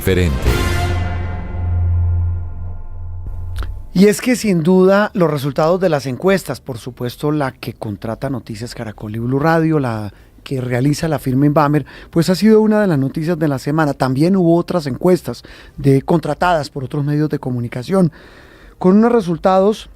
diferente. Y es que sin duda los resultados de las encuestas, por supuesto la que contrata Noticias Caracol y Blue Radio, la que realiza la firma Inbamer, pues ha sido una de las noticias de la semana. También hubo otras encuestas contratadas por otros medios de comunicación, con unos resultados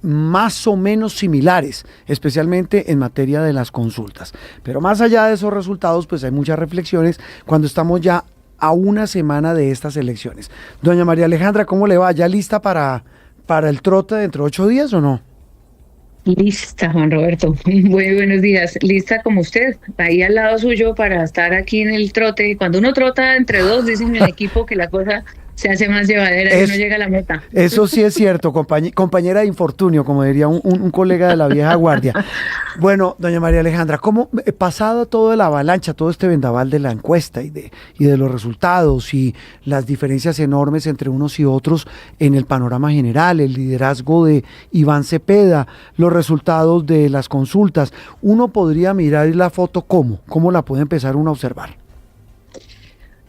más o menos similares, especialmente en materia de las consultas. Pero más allá de esos resultados, pues hay muchas reflexiones cuando estamos ya a una semana de estas elecciones. Doña María Alejandra, ¿cómo le va? ¿Ya lista para el trote dentro de 8 días o no? Lista, Juan Roberto. Muy buenos días. Lista como usted, ahí al lado suyo para estar aquí en el trote. Cuando uno trota entre dos, dicen en el equipo que la cosa se hace más llevadera y uno llega a la meta. Eso sí es cierto, compañera de infortunio, como diría un colega de la vieja guardia. Bueno, doña María Alejandra, ¿cómo pasado todo la avalancha, todo este vendaval de la encuesta y de los resultados y las diferencias enormes entre unos y otros en el panorama general, el liderazgo de Iván Cepeda, los resultados de las consultas, uno podría mirar la foto ¿cómo la puede empezar uno a observar?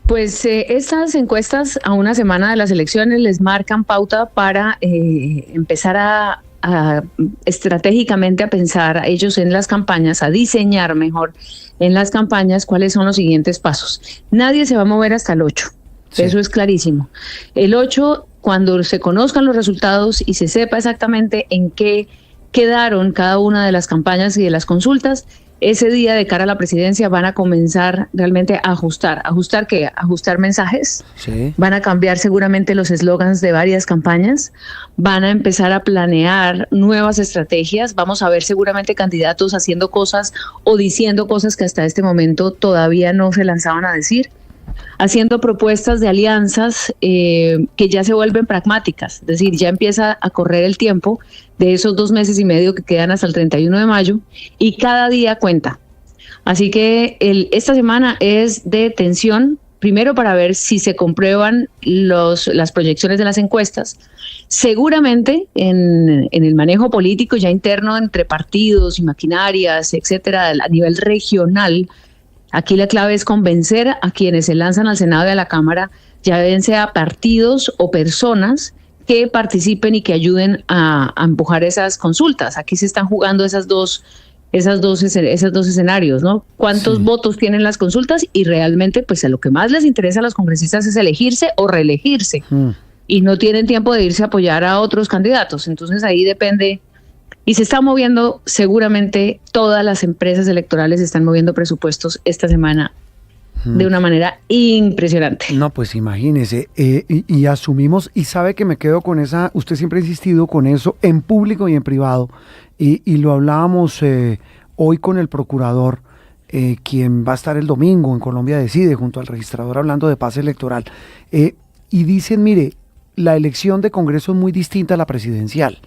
Pues estas encuestas a una semana de las elecciones les marcan pauta para empezar a estratégicamente a pensar a ellos en las campañas, a diseñar mejor en las campañas cuáles son los siguientes pasos. Nadie se va a mover hasta el 8, sí. Eso es clarísimo. El 8, cuando se conozcan los resultados y se sepa exactamente en qué quedaron cada una de las campañas y de las consultas, ese día de cara a la presidencia van a comenzar realmente a ajustar. ¿Ajustar qué? Ajustar mensajes. Sí. Van a cambiar seguramente los eslogans de varias campañas. Van a empezar a planear nuevas estrategias. Vamos a ver seguramente candidatos haciendo cosas o diciendo cosas que hasta este momento todavía no se lanzaban a decir. Haciendo propuestas de alianzas que ya se vuelven pragmáticas, es decir, ya empieza a correr el tiempo de esos 2 meses y medio que quedan hasta el 31 de mayo y cada día cuenta. Así que esta semana es de tensión, primero para ver si se comprueban las proyecciones de las encuestas. Seguramente en el manejo político ya interno entre partidos y maquinarias, etcétera, a nivel regional, aquí la clave es convencer a quienes se lanzan al Senado y a la Cámara, ya bien sea partidos o personas que participen y que ayuden a empujar esas consultas. Aquí se están jugando esos dos escenarios, ¿no? ¿Cuántos votos tienen las consultas? Y realmente, pues a lo que más les interesa a los congresistas es elegirse o reelegirse. Y no tienen tiempo de irse a apoyar a otros candidatos. Entonces ahí depende. Y se está moviendo, seguramente todas las empresas electorales están moviendo presupuestos esta semana de una manera impresionante. No, pues imagínese, y asumimos, y sabe que me quedo con esa, usted siempre ha insistido con eso en público y en privado, y lo hablábamos hoy con el procurador, quien va a estar el domingo en Colombia Decide, junto al registrador hablando de paz electoral, y dicen, mire, la elección de Congreso es muy distinta a la presidencial.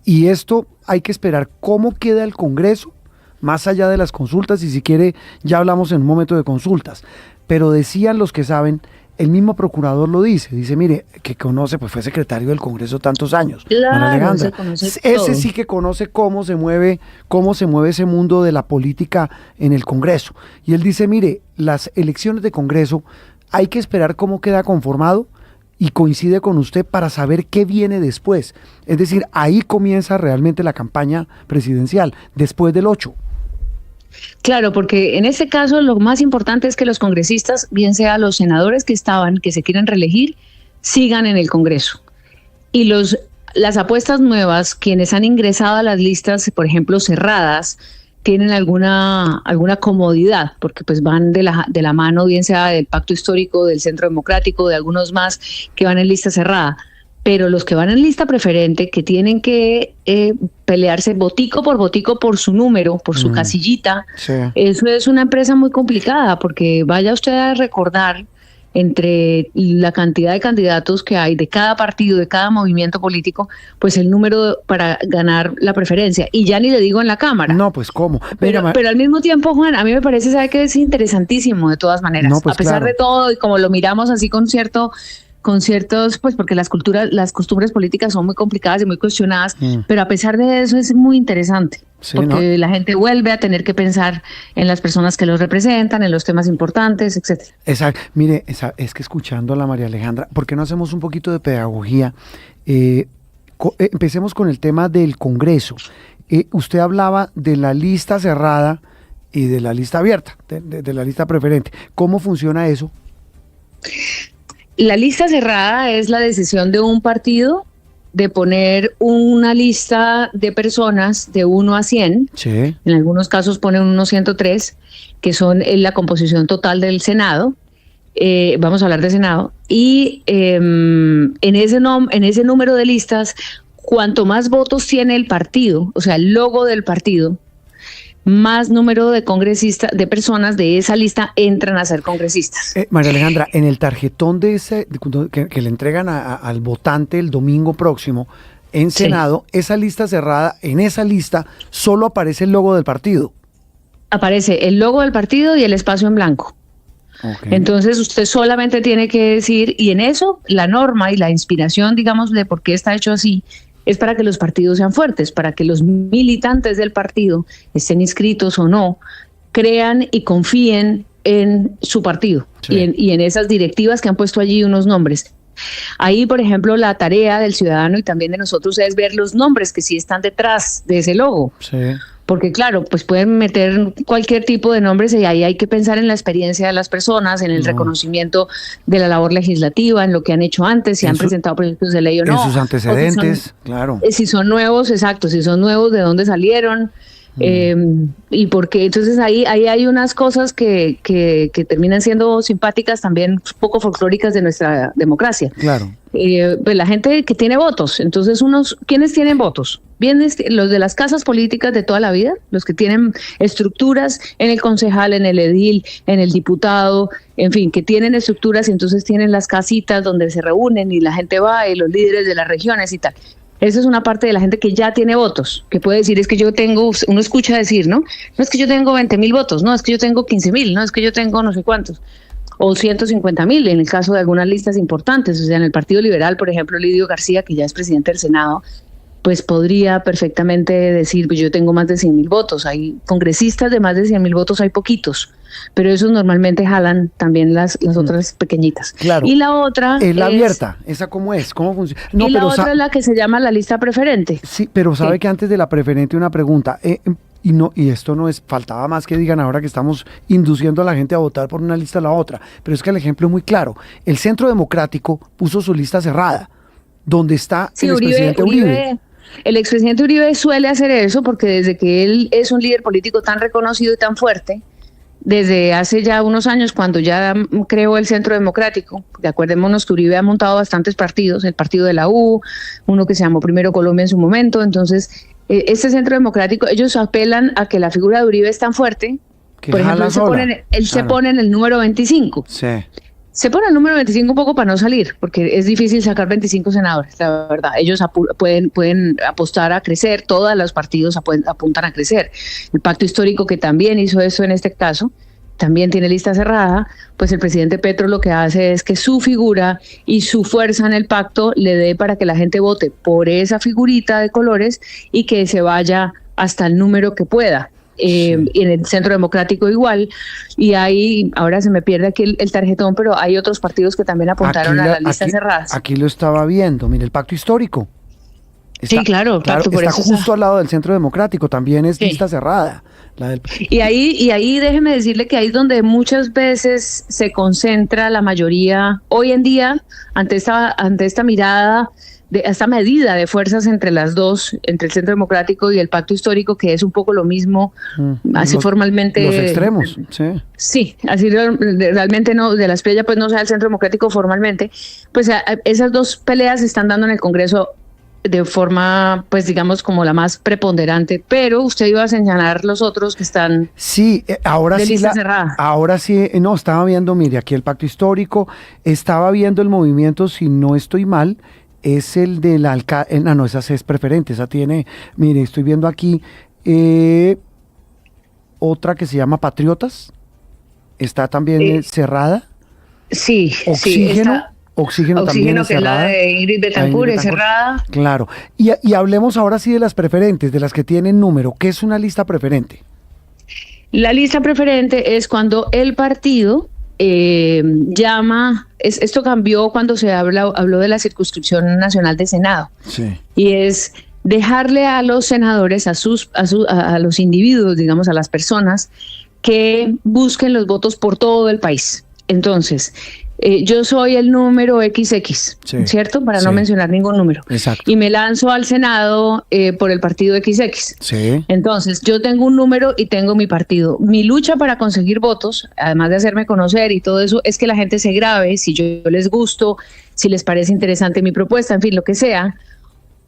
Y esto hay que esperar cómo queda el Congreso, más allá de las consultas, y si quiere ya hablamos en un momento de consultas. Pero decían los que saben, el mismo procurador lo dice mire, que conoce, pues fue secretario del Congreso tantos años. Claro, se conoce ese todo. Sí que conoce cómo se mueve ese mundo de la política en el Congreso. Y él dice, mire, las elecciones de Congreso hay que esperar cómo queda conformado, y coincide con usted para saber qué viene después. Es decir, ahí comienza realmente la campaña presidencial, después del 8. Claro, porque en este caso lo más importante es que los congresistas, bien sea los senadores que se quieren reelegir, sigan en el Congreso. Y las apuestas nuevas, quienes han ingresado a las listas, por ejemplo, cerradas, tienen alguna comodidad, porque pues van de la mano, bien sea del Pacto Histórico, del Centro Democrático, de algunos más que van en lista cerrada. Pero los que van en lista preferente, que tienen que pelearse botico por su número, por su casillita, sí. Eso es una empresa muy complicada, porque vaya usted a recordar entre la cantidad de candidatos que hay de cada partido, de cada movimiento político, pues el número para ganar la preferencia. Y ya ni le digo en la Cámara. No, pues ¿cómo? Pero al mismo tiempo, Juan, a mí me parece, ¿sabe qué? Es interesantísimo de todas maneras. No, pues, a pesar de todo, y como lo miramos así con con ciertos, pues porque las costumbres políticas son muy complicadas y muy cuestionadas, pero a pesar de eso es muy interesante, Sí, porque ¿no? la gente vuelve a tener que pensar en las personas que los representan, en los temas importantes, etcétera. Exacto. Mire, es que escuchando a la María Alejandra, ¿por qué no hacemos un poquito de pedagogía? Empecemos con el tema del Congreso. Usted hablaba de la lista cerrada y de la lista abierta, de la lista preferente. ¿Cómo funciona eso? La lista cerrada es la decisión de un partido de poner una lista de personas de 1 a 100, Sí. en algunos casos ponen unos 103, que son la composición total del Senado. Vamos a hablar de Senado, y en ese número de listas, cuanto más votos tiene el partido, o sea, el logo del partido, más número de congresistas, de personas de esa lista entran a ser congresistas. María Alejandra, en el tarjetón que le entregan al votante el domingo próximo en Senado, sí, esa lista cerrada, en esa lista solo aparece el logo del partido. Aparece el logo del partido y el espacio en blanco. Okay. Entonces usted solamente tiene que decir, y en eso la norma y la inspiración, digamos, de por qué está hecho así, es para que los partidos sean fuertes, para que los militantes del partido, estén inscritos o no, crean y confíen en su partido, sí, y en esas directivas que han puesto allí unos nombres. Ahí, por ejemplo, la tarea del ciudadano y también de nosotros es ver los nombres que sí están detrás de ese logo. Sí. Porque claro, pues pueden meter cualquier tipo de nombres y ahí hay que pensar en la experiencia de las personas, en el reconocimiento de la labor legislativa, en lo que han hecho antes, si han presentado proyectos de ley o no. En sus antecedentes, si son, claro. Si son nuevos, exacto, si son nuevos, de dónde salieron. Y porque entonces ahí hay unas cosas que terminan siendo simpáticas, también poco folclóricas de nuestra democracia. Claro. Pues la gente que tiene votos, entonces ¿quiénes tienen votos? Bien, los de las casas políticas de toda la vida, los que tienen estructuras en el concejal, en el edil, en el diputado, en fin, que tienen estructuras y entonces tienen las casitas donde se reúnen y la gente va y los líderes de las regiones y tal. Esa es una parte de la gente que ya tiene votos, que puede decir, es que yo tengo, uno escucha decir, ¿no? No es que yo tengo 20,000 votos, no, es que yo tengo 15,000, no, es que yo tengo no sé cuántos, o 150,000 en el caso de algunas listas importantes. O sea, en el Partido Liberal, por ejemplo, Lidio García, que ya es presidente del Senado, pues podría perfectamente decir, pues yo tengo más de 100,000 votos. Hay congresistas de más de 100,000 votos, hay poquitos, pero esos normalmente jalan también las otras pequeñitas. Claro. Y la otra es la abierta. ¿Esa cómo es? ¿Cómo funciona? No, y la otra es la que se llama la lista preferente. Sí, pero sabe que antes de la preferente una pregunta. Y esto no es, faltaba más que digan ahora que estamos induciendo a la gente a votar por una lista a la otra, pero es que el ejemplo es muy claro. El Centro Democrático puso su lista cerrada, donde está el expresidente Uribe. El expresidente Uribe suele hacer eso porque desde que él es un líder político tan reconocido y tan fuerte, desde hace ya unos años, cuando ya creó el Centro Democrático, acordémonos que Uribe ha montado bastantes partidos, el partido de la U, uno que se llamó Primero Colombia en su momento. Entonces, este Centro Democrático, ellos apelan a que la figura de Uribe es tan fuerte, que por ejemplo, él se pone en el número 25. Sí. Se pone el número 25 un poco para no salir, porque es difícil sacar 25 senadores, la verdad. Ellos pueden apostar a crecer, todos los partidos apuntan a crecer. El Pacto Histórico, que también hizo eso en este caso, también tiene lista cerrada. Pues el presidente Petro lo que hace es que su figura y su fuerza en el pacto le dé para que la gente vote por esa figurita de colores y que se vaya hasta el número que pueda. Y en el Centro Democrático igual, y ahí ahora se me pierde aquí el tarjetón, pero hay otros partidos que también apuntaron a las listas cerradas. Aquí lo estaba viendo, mire, el Pacto Histórico. Sí, claro, está justo al lado del Centro Democrático, también es lista cerrada. Y ahí déjeme decirle que ahí es donde muchas veces se concentra la mayoría hoy en día ante esta mirada, de esta medida de fuerzas entre las dos, entre el Centro Democrático y el Pacto Histórico, que es un poco lo mismo, así formalmente. Los extremos, sí. Sí, así realmente no, de la estrella pues no sea el Centro Democrático formalmente, pues esas dos peleas se están dando en el Congreso de forma, pues digamos, como la más preponderante, pero usted iba a señalar los otros que están ahora de sí lista cerrada. Ahora sí, no, estaba viendo, mire, aquí el Pacto Histórico, estaba viendo el movimiento, si no estoy mal, es el del alcalde, no, esa es preferente, esa tiene, mire, estoy viendo aquí, otra que se llama Patriotas, está también cerrada. Sí, Oxígeno. sí, Oxígeno también es que es la cerrada. de Ingrid Betancourt, es cerrada. Claro. Y hablemos ahora sí de las preferentes, de las que tienen número. ¿Qué es una lista preferente? La lista preferente es cuando el partido llama, esto cambió cuando se habló de la circunscripción nacional de Senado, Sí. y es dejarle a los senadores, a los individuos, digamos, a las personas, que busquen los votos por todo el país. Entonces, yo soy el número XX, Sí, ¿cierto? Para no sí. mencionar ningún número. Exacto. Y me lanzo al Senado por el partido XX. Sí. Entonces, yo tengo un número y tengo mi partido. Mi lucha para conseguir votos, además de hacerme conocer y todo eso, es que la gente se grabe, si yo les gusto, si les parece interesante mi propuesta, en fin, lo que sea,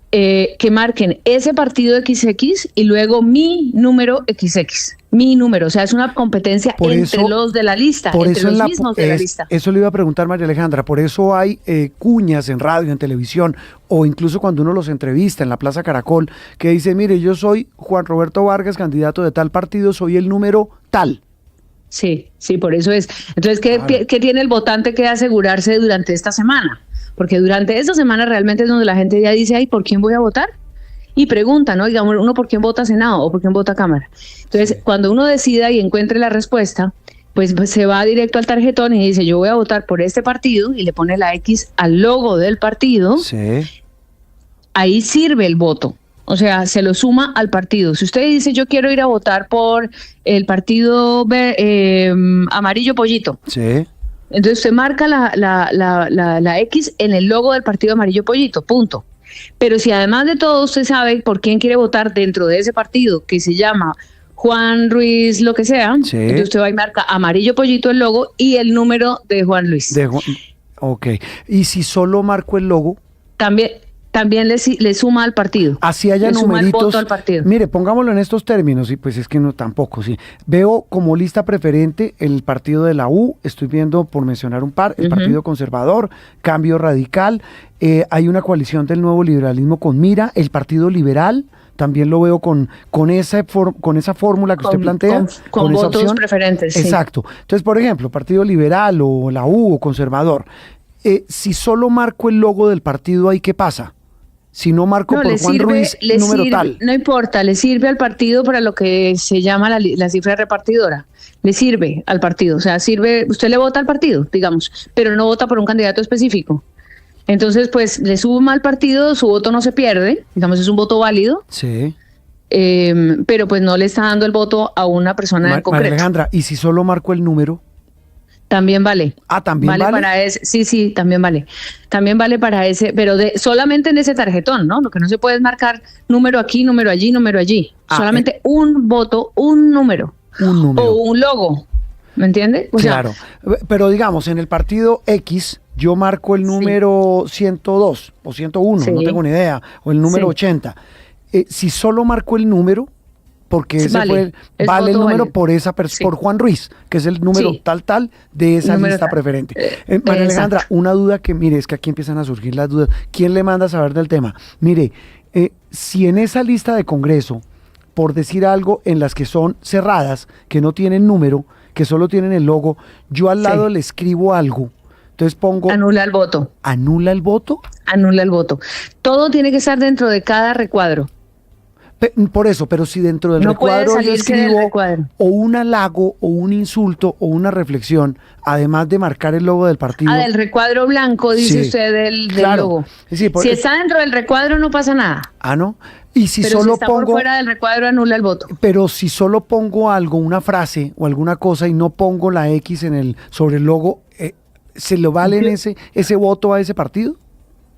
que marquen ese partido XX y luego mi número XX. Mi número, o sea, es una competencia entre los de la lista, entre los mismos de la lista. Eso le iba a preguntar, María Alejandra, por eso hay cuñas en radio, en televisión, o incluso cuando uno los entrevista en la Plaza Caracol, que dice, mire, yo soy Juan Roberto Vargas, candidato de tal partido, soy el número tal. Sí, por eso es. Entonces, ¿qué tiene el votante que asegurarse durante esta semana? Porque durante esta semana realmente es donde la gente ya dice, ay, ¿por quién voy a votar? Y pregunta, ¿no? Digamos, uno por quién vota Senado o por quién vota Cámara. Entonces, cuando uno decida y encuentre la respuesta, pues se va directo al tarjetón y dice, yo voy a votar por este partido, y le pone la X al logo del partido. Sí. Ahí sirve el voto. O sea, se lo suma al partido. Si usted dice, yo quiero ir a votar por el partido amarillo pollito. Sí. Entonces usted marca la X en el logo del partido amarillo pollito, punto. Pero si además de todo usted sabe por quién quiere votar dentro de ese partido, que se llama Juan Ruiz, lo que sea, sí. Entonces usted va y marca amarillo pollito el logo y el número de Juan Luis. Ok. Y si solo marco el logo, también le suma al partido. Así haya numeritos. Suma el voto al partido. Mire, pongámoslo en estos términos, y pues es que no tampoco, sí. Veo como lista preferente el partido de la U, estoy viendo, por mencionar un par, el Partido Conservador, Cambio Radical, hay una coalición del Nuevo Liberalismo con Mira, el Partido Liberal, también lo veo con esa fórmula que usted plantea. Con esa votos opción preferentes. Exacto. Sí. Entonces, por ejemplo, Partido Liberal o la U o Conservador, si solo marco el logo del partido, ¿ahí qué pasa? Si no marco por Juan Ruiz, número tal. No importa, le sirve al partido para lo que se llama la cifra repartidora. Le sirve al partido, o sea, usted le vota al partido, digamos, pero no vota por un candidato específico. Entonces, pues, le suma al partido, su voto no se pierde, digamos, es un voto válido. Sí. Pero pues no le está dando el voto a una persona en concreto. María Alejandra, ¿y si solo marco el número? También vale. Ah, también vale. Para ese, sí, también vale. También vale para ese, pero solamente en ese tarjetón, ¿no? Lo que no se puede es marcar número aquí, número allí, número allí. Solamente un voto, un número. Un número. O un logo. ¿Me entiende? Claro. Pero digamos, en el partido X, yo marco el número 102 o 101, no tengo ni idea, o el número 80. Si solo marco el número, porque ese vale el número válido. Por Juan Ruiz, que es el número tal de esa lista preferente. María Alejandra, una duda que, mire, es que aquí empiezan a surgir las dudas. ¿Quién le manda a saber del tema? Mire, si en esa lista de Congreso, por decir algo, en las que son cerradas, que no tienen número, que solo tienen el logo, yo al lado le escribo algo, entonces pongo... Anula el voto. ¿Anula el voto? Anula el voto. Todo tiene que estar dentro de cada recuadro. Por eso, pero si dentro del recuadro yo escribo o un halago o un insulto o una reflexión, además de marcar el logo del partido. Del recuadro blanco, dice usted del logo. Sí, si está dentro del recuadro no pasa nada. Ah, ¿no? Y si pero solo si está pongo... por fuera del recuadro anula el voto. Pero si solo pongo algo, una frase o alguna cosa y no pongo la X sobre el logo, ¿se le vale ese voto a ese partido?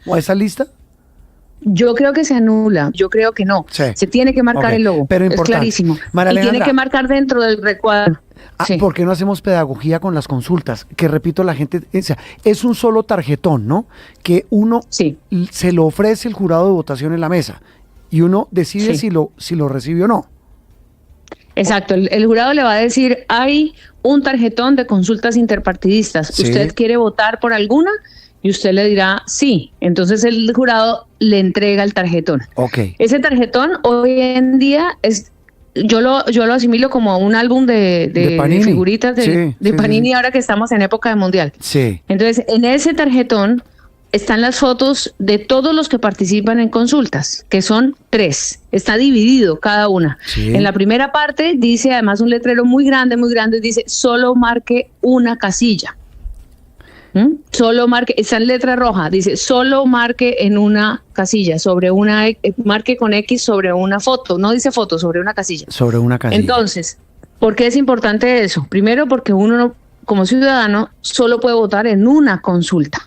¿O a esa lista? Yo creo que se anula, yo creo que no. Sí. Se tiene que marcar el logo, pero es clarísimo. Y tiene que marcar dentro del recuadro. ¿Por qué no hacemos pedagogía con las consultas? Que repito, la gente, o sea, es un solo tarjetón, ¿no? Que uno se lo ofrece el jurado de votación en la mesa y uno decide si lo recibe o no. Exacto, el jurado le va a decir, hay un tarjetón de consultas interpartidistas, ¿usted quiere votar por alguna? Y usted le dirá sí. Entonces el jurado le entrega el tarjetón. Okay. Ese tarjetón hoy en día es yo lo asimilo como un álbum de Panini. figuritas de Panini, ahora que estamos en época de mundial. Sí. Entonces, en ese tarjetón están las fotos de todos los que participan en consultas, que son 3. Está dividido cada una. Sí. En la primera parte dice además un letrero muy grande, dice solo marque una casilla. Solo marque, está en letra roja, dice solo marque en una casilla, marque con X sobre una foto, no dice foto, sobre una casilla. Sobre una casilla. Entonces, ¿por qué es importante eso? Primero, porque uno como ciudadano solo puede votar en una consulta.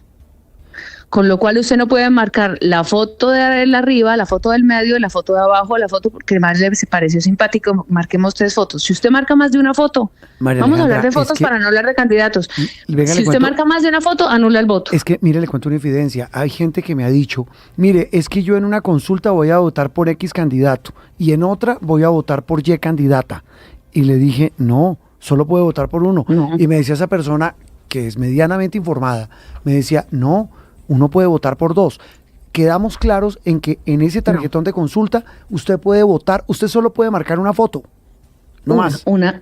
Con lo cual usted no puede marcar la foto de arriba, la foto del medio, la foto de abajo, la foto porque más le pareció simpático, marquemos 3 fotos. Si usted marca más de una foto, vamos a hablar de fotos para no hablar de candidatos. Si usted marca más de una foto, anula el voto. Es que, mire, le cuento una infidencia. Hay gente que me ha dicho, mire, es que yo en una consulta voy a votar por X candidato y en otra voy a votar por Y candidata. Y le dije, no, solo puede votar por uno. No. Y me decía esa persona, que es medianamente informada, me decía, no, uno puede votar por 2. Quedamos claros en que en ese tarjetón de consulta usted puede votar, usted solo puede marcar una foto, no más. Una,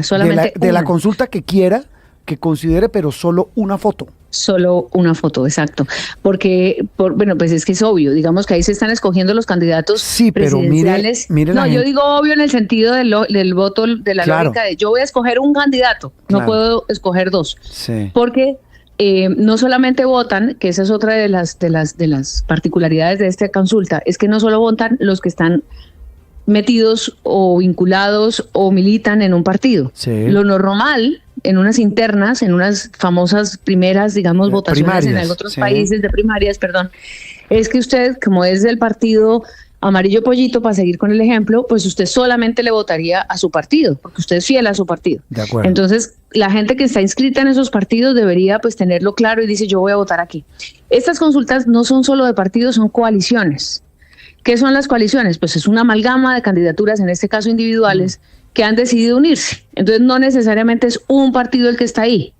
solamente de la consulta que quiera, que considere, pero solo una foto. Solo una foto, exacto. Porque, bueno, pues es que es obvio, digamos que ahí se están escogiendo los candidatos presidenciales. Mire no, yo digo obvio en el sentido del voto, de la lógica de yo voy a escoger un candidato, no puedo escoger 2. Sí. Porque no solamente votan, que esa es otra de las particularidades de esta consulta, es que no solo votan los que están metidos o vinculados o militan en un partido. Sí. Lo normal en unas internas, en unas famosas primeras, digamos, votaciones en otros países de primarias, es que usted, como es del partido Amarillo Pollito, para seguir con el ejemplo, pues usted solamente le votaría a su partido, porque usted es fiel a su partido. De acuerdo. Entonces, la gente que está inscrita en esos partidos debería pues tenerlo claro y dice, yo voy a votar aquí. Estas consultas no son solo de partidos, son coaliciones. ¿Qué son las coaliciones? Pues es una amalgama de candidaturas, en este caso individuales, que han decidido unirse. Entonces, no necesariamente es un partido el que está ahí.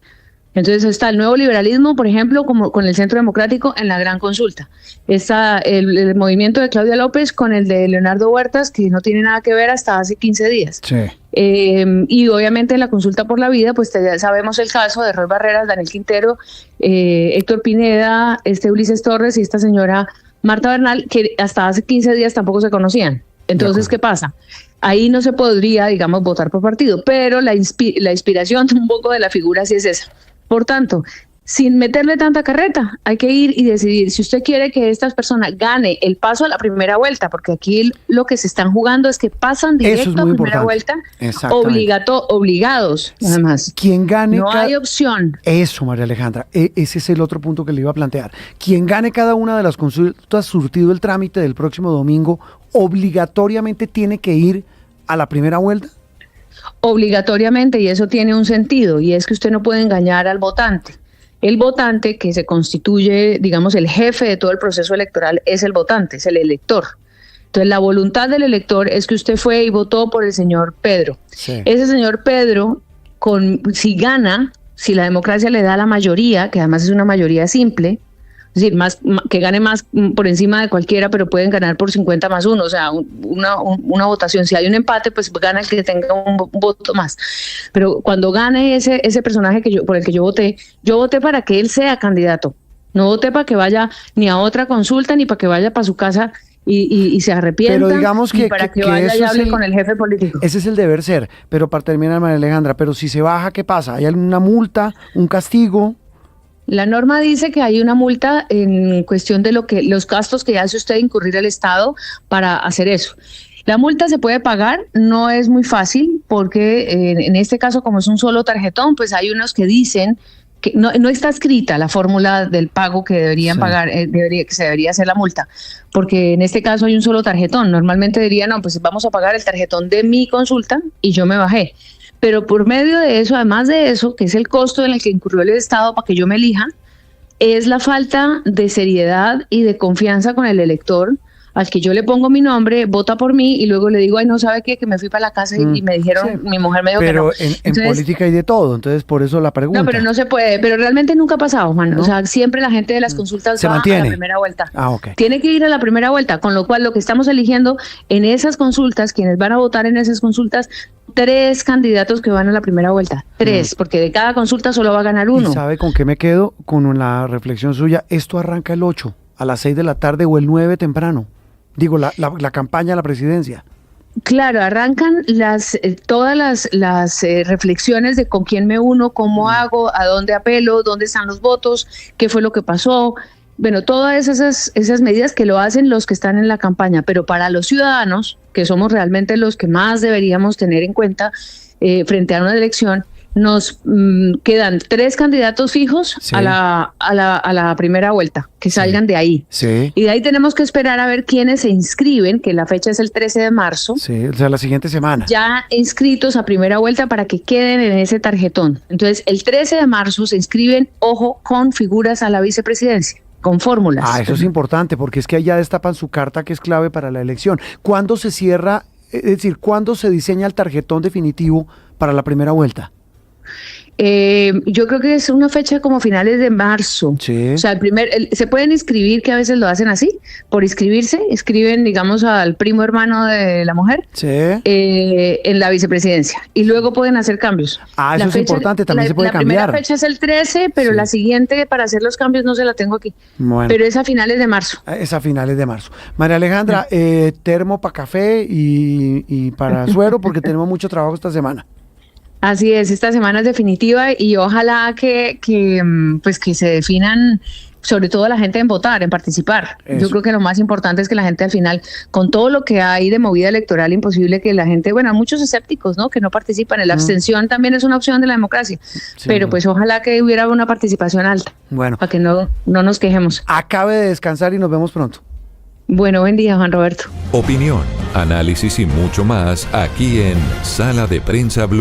Entonces está el Nuevo Liberalismo, por ejemplo, como con el Centro Democrático en la gran consulta. Está el movimiento de Claudia López con el de Leonardo Huertas, que no tiene nada que ver hasta hace 15 días. Sí. Y obviamente en la consulta por la vida, pues ya sabemos el caso de Roy Barreras, Daniel Quintero, Héctor Pineda, Ulises Torres y esta señora Marta Bernal, que hasta hace 15 días tampoco se conocían. Entonces, ¿qué pasa? Ahí no se podría, digamos, votar por partido, pero la inspiración un poco de la figura sí es esa. Por tanto, sin meterle tanta carreta, hay que ir y decidir si usted quiere que estas personas gane el paso a la primera vuelta, porque aquí lo que se están jugando es que pasan directo a primera vuelta, obligados, además. Quien gane no hay opción. Eso, María Alejandra, ese es el otro punto que le iba a plantear. Quien gane cada una de las consultas, surtido el trámite del próximo domingo, obligatoriamente tiene que ir a la primera vuelta. Obligatoriamente, y eso tiene un sentido, y es que usted no puede engañar al votante. El votante, que se constituye, digamos, el jefe de todo el proceso electoral, es el votante, es el elector. Entonces, la voluntad del elector es que usted fue y votó por el señor Pedro. Sí. Ese señor Pedro, si gana, si la democracia le da la mayoría, que además es una mayoría simple, es decir, que gane más por encima de cualquiera, pero pueden ganar por 50 más 1, o sea, una votación. Si hay un empate, pues gana el que tenga un voto más. Pero cuando gane ese personaje por el que yo voté para que él sea candidato. No voté para que vaya ni a otra consulta, ni para que vaya para su casa y se arrepienta, pero digamos que, para que vaya y hable con el jefe político. Ese es el deber ser. Pero para terminar, María Alejandra, pero si se baja, ¿qué pasa? ¿Hay alguna multa, un castigo? La norma dice que hay una multa en cuestión de los gastos que hace usted incurrir al Estado para hacer eso. La multa se puede pagar, no es muy fácil, porque en este caso, como es un solo tarjetón, pues hay unos que dicen que no está escrita la fórmula del pago que deberían pagar, que se debería hacer la multa, porque en este caso hay un solo tarjetón. Normalmente dirían, no, pues vamos a pagar el tarjetón de mi consulta y yo me bajé. Pero por medio de eso, además de eso, que es el costo en el que incurrió el Estado para que yo me elija, es la falta de seriedad y de confianza con el elector al que yo le pongo mi nombre, vota por mí y luego le digo, ay, no sabe qué, que me fui para la casa y me dijeron, mi mujer me dijo que no. Pero en política hay de todo, entonces por eso la pregunta. No, pero no se puede, pero realmente nunca ha pasado, Juan. ¿No? O sea, siempre la gente de las consultas se va mantiene a la primera vuelta. Okay. Tiene que ir a la primera vuelta, con lo cual lo que estamos eligiendo en esas consultas, quienes van a votar en esas consultas, 3 candidatos que van a la primera vuelta. 3, porque de cada consulta solo va a ganar uno. ¿Y sabe con qué me quedo? Con la reflexión suya. Esto arranca el 8, a las 6 de la tarde o el 9 temprano. Digo, la campaña a la presidencia. Claro, arrancan todas las reflexiones de con quién me uno, cómo hago, a dónde apelo, dónde están los votos, qué fue lo que pasó. Bueno, todas esas medidas que lo hacen los que están en la campaña, pero para los ciudadanos, que somos realmente los que más deberíamos tener en cuenta frente a una elección, nos quedan 3 candidatos fijos a la primera vuelta, que salgan de ahí. Sí. Y de ahí tenemos que esperar a ver quiénes se inscriben, que la fecha es el 13 de marzo. Sí, o sea, la siguiente semana. Ya inscritos a primera vuelta para que queden en ese tarjetón. Entonces, el 13 de marzo se inscriben, ojo, con figuras a la vicepresidencia, con fórmulas. Eso es importante, porque es que ahí ya destapan su carta, que es clave para la elección. ¿Cuándo se cierra, es decir, cuándo se diseña el tarjetón definitivo para la primera vuelta? Yo creo que es una fecha como finales de marzo. Sí. O sea, se pueden inscribir, que a veces lo hacen así, por inscribirse, inscriben, digamos, al primo hermano de la mujer en la vicepresidencia y luego pueden hacer cambios. Eso es importante, también se puede cambiar. La primera fecha es el 13, pero la siguiente para hacer los cambios no se la tengo aquí. Bueno. Pero es a finales de marzo. Es a finales de marzo. María Alejandra, termo para café y para suero, porque tenemos mucho trabajo esta semana. Así es, esta semana es definitiva y ojalá que se definan, sobre todo la gente en votar, en participar. Eso. Yo creo que lo más importante es que la gente al final, con todo lo que hay de movida electoral, imposible que la gente, bueno, muchos escépticos, ¿no? Que no participan. La abstención también es una opción de la democracia, pero pues ojalá que hubiera una participación alta, para que no nos quejemos. Acabe de descansar y nos vemos pronto. Bueno, buen día, Juan Roberto. Opinión, análisis y mucho más aquí en Sala de Prensa Blue.